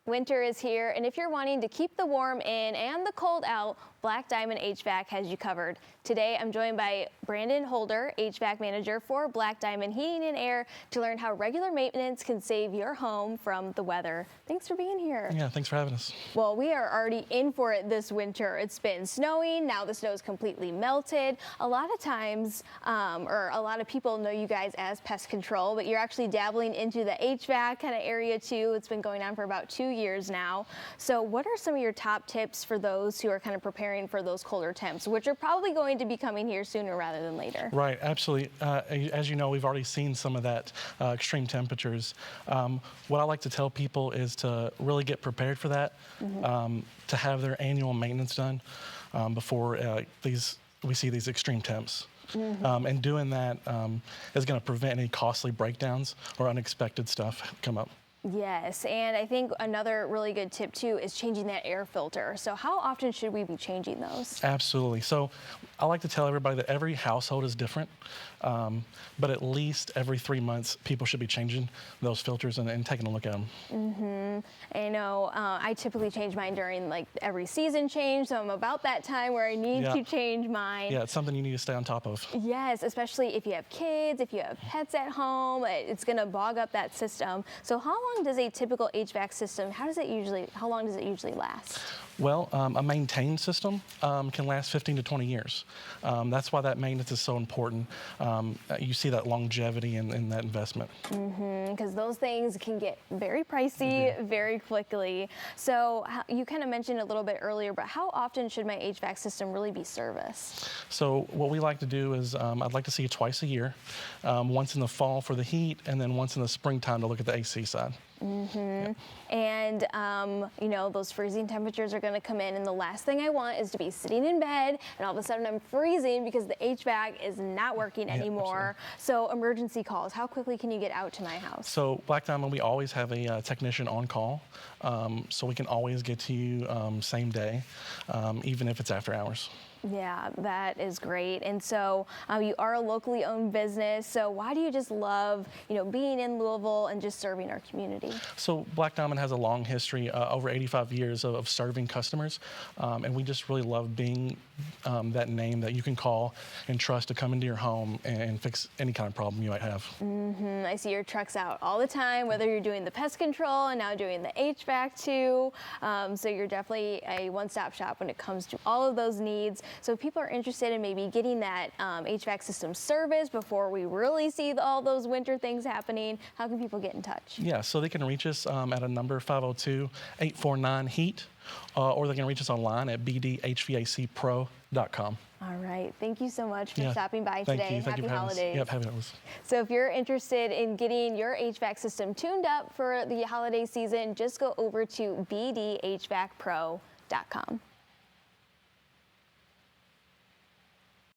Winter is here, and if you're wanting to keep the warm in and the cold out, Black Diamond HVAC has you covered. Today, I'm joined by Brandon Holder, HVAC manager for Black Diamond Heating and Air, to learn how regular maintenance can save your home from the weather. Thanks for being here. Yeah, thanks for having us. Well, we are already in for it this winter. It's been snowing, now the snow is completely melted. A lot of times, or a lot of people know you guys as pest control, but you're actually dabbling into the HVAC kind of area too. It's been going on for about 2 years now. So what are some of your top tips for those who are kind of preparing for those colder temps, which are probably going to be coming here sooner rather than later? Right, absolutely. As you know, we've already seen some of that extreme temperatures. What I like to tell people is to really get prepared for that, to have their annual maintenance done before we see these extreme temps. And doing that is going to prevent any costly breakdowns or unexpected stuff come up. Yes, and I think another really good tip too is changing that air filter. So how often should we be changing those? Absolutely. So I like to tell everybody that every household is different, but at least every 3 months people should be changing those filters and taking a look at them. I know I typically change mine during like every season change, so I'm about that time where I need to change mine. Yeah, it's something you need to stay on top of. Yes, especially if you have kids, if you have pets at home, it's going to bog up that system. So how long does a typical HVAC system, how long does it usually last? Well, a maintained system can last 15 to 20 years. That's why that maintenance is so important. You see that longevity in that investment. Because those things can get very pricey very quickly. So you kind of mentioned a little bit earlier, but how often should my HVAC system really be serviced? So what we like to do is I'd like to see it twice a year, once in the fall for the heat, and then once in the springtime to look at the AC side. And you know, those freezing temperatures are going to come in, and the last thing I want is to be sitting in bed and all of a sudden I'm freezing because the HVAC is not working anymore. So emergency calls, how quickly can you get out to my house? So Black Diamond, we always have a technician on call, so we can always get to you same day, even if it's after hours. Yeah, that is great. And so you are a locally owned business. So why do you just love, being in Louisville and just serving our community? So Black Diamond has a long history, over 85 years of serving customers. And we just really love being that name that you can call and trust to come into your home and fix any kind of problem you might have. I see your trucks out all the time, whether you're doing the pest control and now doing the HVAC too. So you're definitely a one-stop shop when it comes to all of those needs. So if people are interested in maybe getting that HVAC system serviced before we really see all those winter things happening, how can people get in touch? Yeah, so they can reach us at a number 502-849-HEAT, or they can reach us online at bdhvacpro.com. All right. Thank you so much for stopping by Thank today. you. Thank Happy you for holidays. Yep, happy holidays. So if you're interested in getting your HVAC system tuned up for the holiday season, just go over to bdhvacpro.com.